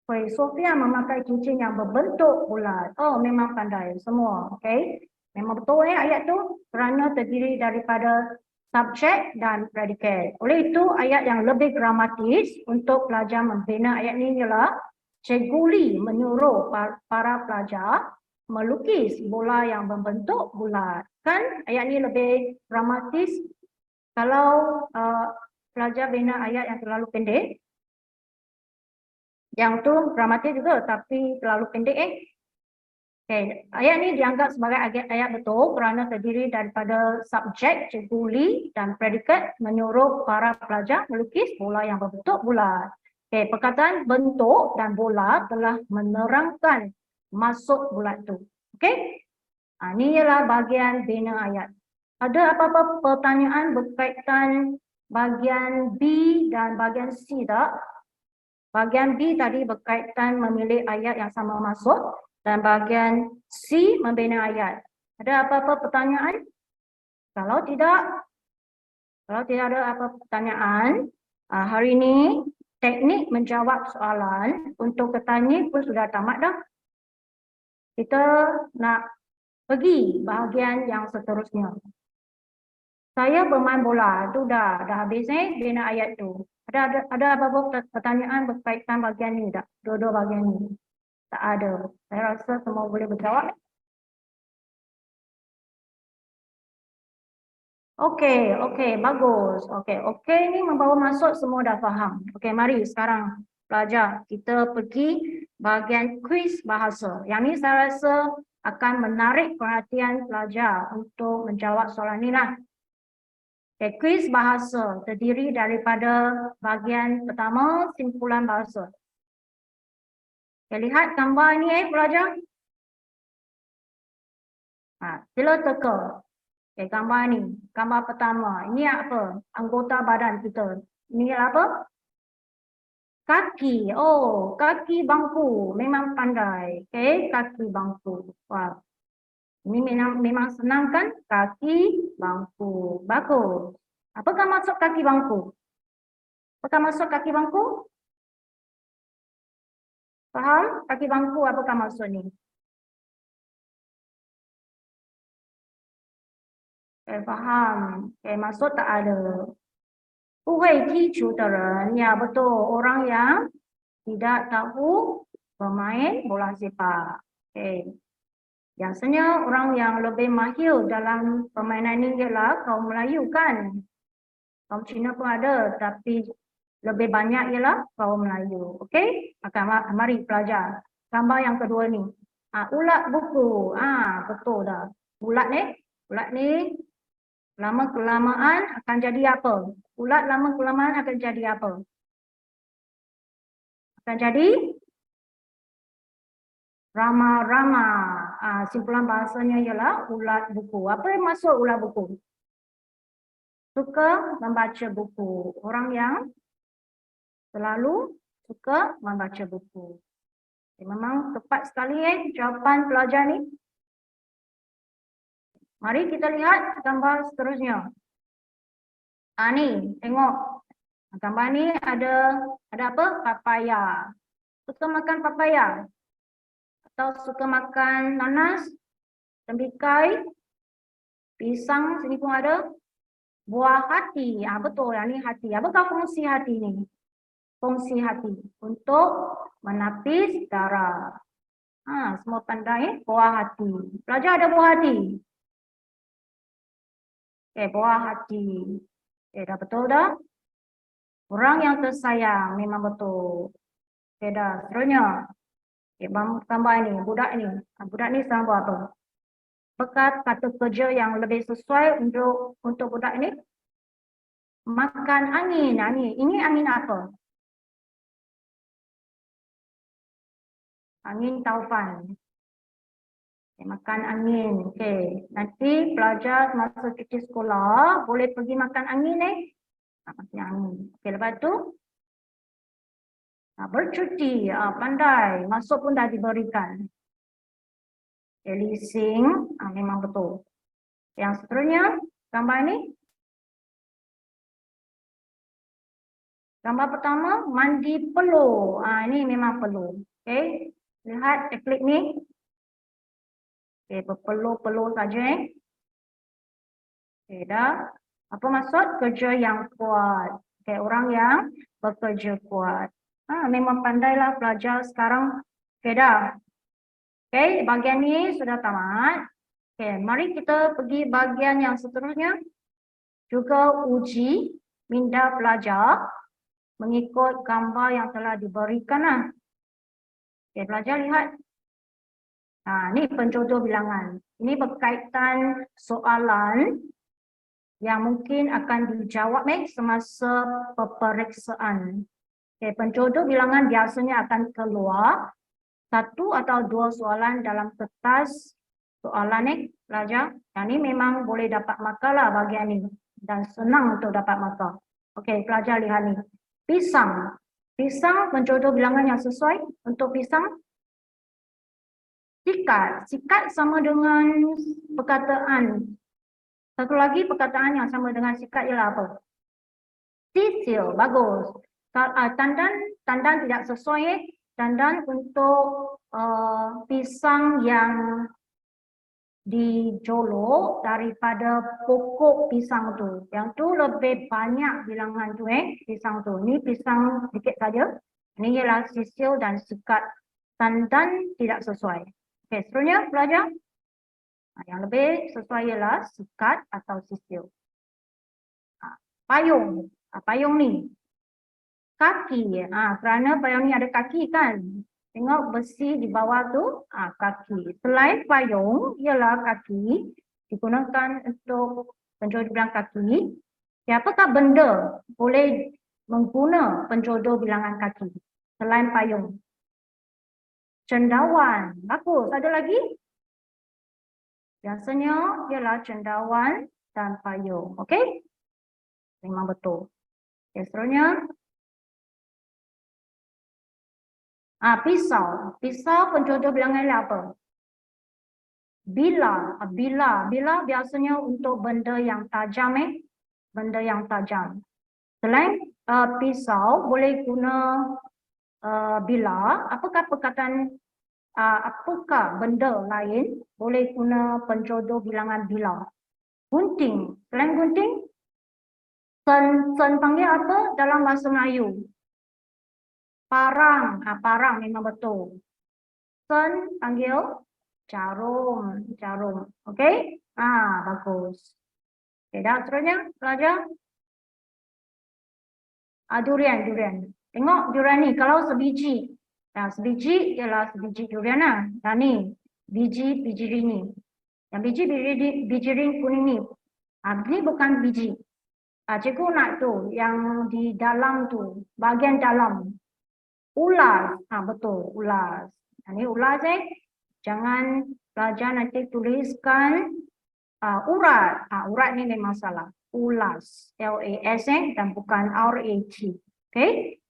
kuih. Sofia memakai cincin yang berbentuk bulat. Oh, memang pandai semua. Okay. Memang betul ayat tu kerana terdiri daripada subjek dan predikat. Oleh itu, ayat yang lebih gramatis untuk pelajar membina ayat ini ialah Cikgu Lee menyuruh para pelajar melukis bola yang berbentuk bulat. Kan ayat ini lebih gramatis kalau pelajar bina ayat yang terlalu pendek. Yang tu gramatis juga tapi terlalu pendek Okay. Ayat ini dianggap sebagai ayat betul kerana terdiri daripada subjek Cikgu Lee dan predikat menyuruh para pelajar melukis bola yang berbentuk bulat. Okay. Perkataan bentuk dan bola telah menerangkan maksud bulat itu. Okay. Ini ialah bahagian bina ayat. Ada apa-apa pertanyaan berkaitan bahagian B dan bahagian C tak? Bahagian B tadi berkaitan memilih ayat yang sama maksud. Dan bahagian C membina ayat. Ada apa-apa pertanyaan? Kalau tidak ada apa pertanyaan, hari ini teknik menjawab soalan untuk ketanya pun sudah tamat dah. Kita nak pergi bahagian yang seterusnya. Saya bermain bola, tu dah habis bina ayat tu. Ada apa-apa pertanyaan berkaitan bahagian ni tak? Dua-dua bahagian ni. Tak ada. Saya rasa semua boleh berjawab. Okey, bagus. Okey ni membawa maksud semua dah faham. Okey, mari sekarang pelajar kita pergi bahagian kuis bahasa. Yang ni saya rasa akan menarik perhatian pelajar untuk menjawab soalan ni lah. Okey, kuis bahasa terdiri daripada bahagian pertama simpulan bahasa. Okay, lihat gambar ni pelajar. Sila teka. Okay, gambar ni. Gambar pertama. Ini apa? Anggota badan kita. Ini apa? Kaki. Oh, kaki bangku. Memang pandai. Okay, kaki bangku. Wah. Ini memang senang kan? Kaki bangku. Bagus. Apakah maksud kaki bangku? Apakah maksud kaki bangku? Faham? Kaki bangku apakah maksud ni? Faham. Maksud tak ada. 不会踢球的人, ya betul. Orang yang tidak tahu bermain bola sepak. Biasanya orang yang lebih mahir dalam permainan ini ialah kaum Melayu kan. Kaum Cina pun ada, tapi lebih banyak ialah kaum Melayu. Okey? Mari pelajar. Gambar yang kedua ni. Ulat buku. Betul dah. Ulat ni lama kelamaan akan jadi apa? Ulat lama kelamaan akan jadi apa? Akan jadi rama-rama. Simpulan bahasanya ialah ulat buku. Apa yang maksud ulat buku? Suka membaca buku. Orang yang selalu suka membaca buku. Memang tepat sekali jawapan pelajar ni. Mari kita lihat gambar seterusnya. Ni, tengok. Gambar ni ada apa? Papaya. Suka makan papaya? Atau suka makan nanas, tembikai, pisang, sini pun ada. Buah hati. Betul, yang ni hati. Apakah fungsi hati ni? Fungsi hati untuk menapis darah. Semua pandai buah hati. Pelajar ada buah hati? Buah hati. Dah betul dah? Orang yang tersayang memang betul. Dah, seterusnya. Gambar ni, budak ni. Budak ni sedang buat apa? Apakah kata kerja yang lebih sesuai untuk budak ni? Makan angin. Ini angin apa? Angin taufan. Makan angin. Nanti pelajar semasa cuti sekolah boleh pergi makan angin makan angin. Lepas tu bercuti, pandai, masuk pun dah diberikan. Leasing, memang betul. Yang seterusnya, gambar ni. Gambar pertama, mandi peluh. Ini memang peluh. Lihat teknik ni. Berpeluh-peluh saja. Dah. Apa maksud? Kerja yang kuat. Orang yang bekerja kuat. Memang pandailah pelajar sekarang. Dah. Bahagian ni sudah tamat. Mari kita pergi bahagian yang seterusnya. Juga uji minda pelajar mengikut gambar yang telah diberikan. Pelajar lihat. Ni penjodoh bilangan. Ini berkaitan soalan yang mungkin akan dijawab semasa peperiksaan. Penjodoh bilangan biasanya akan keluar 1 atau 2 soalan dalam kertas soalan pelajar. Yang ni memang boleh dapat markah lah bahagian ni. Dan senang untuk dapat markah. Pelajar lihat ni. Pisang. Pisang penjodoh bilangan yang sesuai untuk pisang. Sikat. Sikat sama dengan perkataan. Satu lagi perkataan yang sama dengan sikat ialah apa? Sisil. Bagus. Tandan tidak sesuai. Tandan untuk pisang yang dijolok daripada pokok pisang tu. Yang tu lebih banyak bilangan tu pisang tu. Ni pisang sedikit saja. Ini ialah sisil dan sikat. Tandan tidak sesuai. Seterusnya pelajar. Yang lebih sesuai ialah sikat atau sisil. Payung. Payung ni. Kaki. Kerana payung ni ada kaki kan. Tengok besi di bawah tu. Kaki. Selain payung ialah kaki. Digunakan untuk penjodoh bilangan kaki. Apakah benda boleh mengguna penjodoh bilangan kaki? Selain payung. Cendawan. Bagus. Ada lagi? Biasanya ialah cendawan dan payung. Memang betul. Seterusnya. Pisau. Pisau pencontoh bilangan dia apa? Bila. Bila biasanya untuk benda yang tajam benda yang tajam. Selain pisau boleh guna bila, apakah perkataan apakah benda lain boleh guna penjodoh bilangan bila? Gunting. Selain gunting, sen panggil apa dalam bahasa Melayu? Parang. Parang memang betul. Sen panggil jarum. Okey? Bagus. Okey, dah seterusnya pelajar. Durian. Tengok durian ni kalau sebiji. Sebiji ialah sebiji durian lah. Dan ni biji ring. Yang biji ring kuning ni. Ni bukan biji. Cikgu nak tu yang di dalam tu, bahagian dalam. Ulas. Betul, ulas. Ini ulas Jangan pelajar nanti tuliskan urat. Urat ni memang salah. Ulas. L-A-S dan bukan R-A-T. Okey?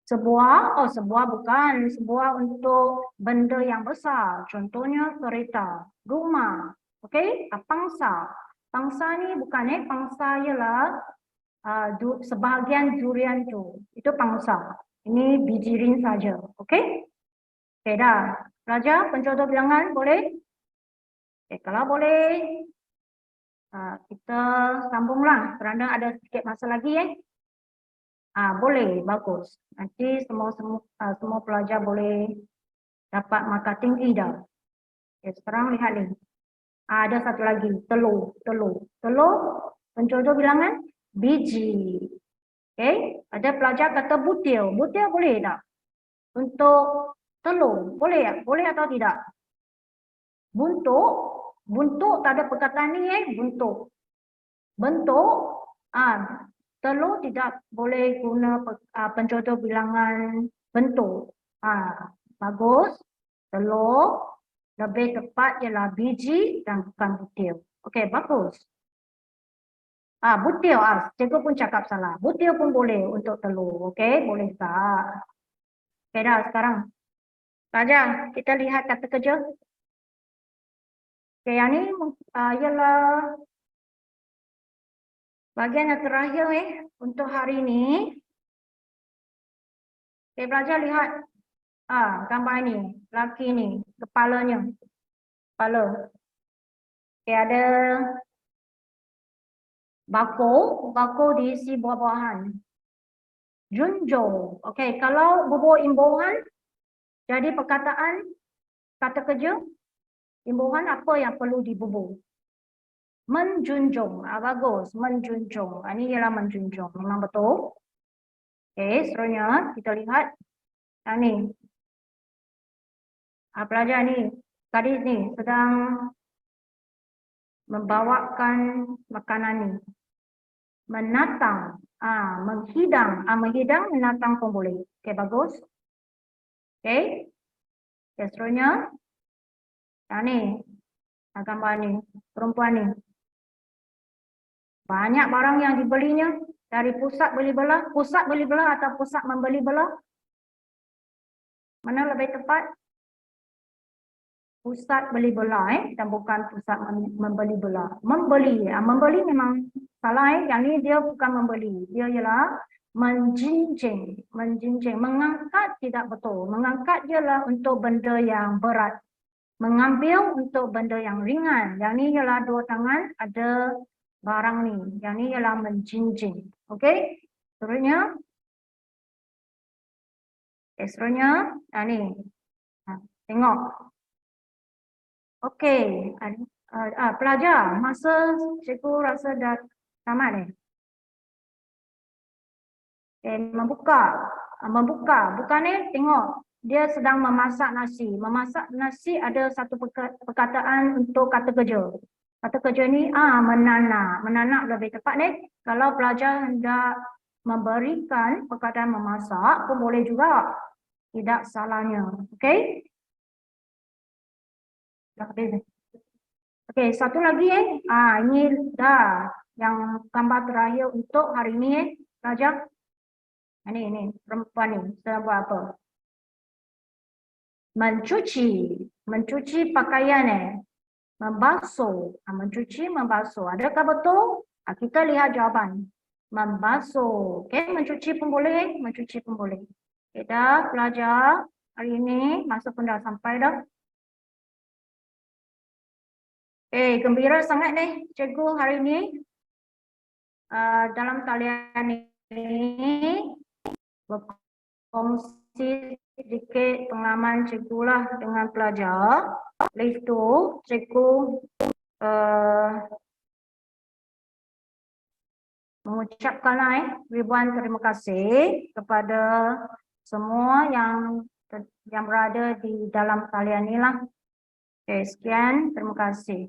Sebuah bukan. Sebuah untuk benda yang besar. Contohnya kereta, rumah. Okey? Pangsa. Pangsa ni bukan pangsa ialah sebahagian durian tu. Itu pangsa. Ini biji ring saja. Okey? Okey dah. Pelajar pencontoh bilangan boleh? Okey, kalau boleh kita sambunglah kerana ada sedikit masa lagi boleh, bagus. Nanti semua pelajar boleh dapat markah tinggi dah. Okay, sekarang lihat ni. Ada satu lagi, telur. Telur, pencontoh bilangan biji. Okay, ada pelajar kata butir. Butir boleh tak? Untuk telur, boleh atau tidak? Buntuk tak ada perkataan ni buntuk. Bentuk, telur tidak boleh guna pencontoh bilangan bentuk. Bagus. Telur, lebih tepat ialah biji dan bukan butir. Okey, bagus. Butir, cikgu pun cakap salah. Butir pun boleh untuk telur. Okey, boleh tak? Okey dah, sekarang. Pelajar, kita lihat kata kerja. Okey, yang ni ialah bahagian yang terakhir untuk hari ini. Okey, pelajar lihat gambar ini, lelaki ni, kepalanya. Kepala. Okey, ada bako diisi buah-buahan. Junjung. Okey, kalau bubuh imbuhan jadi perkataan kata kerja, imbuhan apa yang perlu dibubuh? Menjunjung. Bagus, menjunjung. Ini ialah menjunjung. Memang betul. Okey, seterusnya kita lihat yang ni. Pelajar ni, gadis ni sedang membawakan makanan ni. Menatang, menghidang. Menghidang, menatang pun boleh. Okey, bagus. Okey. Seterusnya yang ni, gambar ni, perempuan ni. Banyak barang yang dibelinya dari pusat beli belah atau pusat membeli belah. Mana lebih tepat? Pusat beli belah dan bukan pusat membeli belah. Membeli memang salah Yang ni dia bukan membeli. Dia ialah menjinjing. Mengangkat tidak betul. Mengangkat ialah untuk benda yang berat. Mengambil untuk benda yang ringan. Yang ni ialah dua tangan ada barang ni. Yang ni ialah menjinjing. Okey? Seterusnya. Ni. Tengok. Okey. Pelajar, masa cikgu rasa dah tamat membuka. Bukan tengok. Dia sedang memasak nasi. Memasak nasi ada satu perkataan untuk kata kerja. Kata kerja ni menanak. Menanak lebih tepat Kalau pelajar hendak memberikan perkataan memasak pun boleh juga. Tidak salahnya. Okey? Dah habis Okey, satu lagi ini dah yang gambar terakhir untuk hari ini pelajar. Ini perempuan ni sedang buat apa? mencuci, mencuci pakaian membasuh, mencuci, membasuh. Adakah betul? Kita lihat jawapan. Membasuh. Okey, mencuci pun boleh, mencuci pun boleh. Kita pelajar hari ini masa pun dah sampai dah. Gembira sangat nih cikgu hari ini. Dalam talian ini berkongsi sedikit pengalaman cikgu lah dengan pelajar. Oleh itu, cikgu mengucapkan ribuan terima kasih kepada semua yang berada di dalam talian ini lah. Sekian, terima kasih.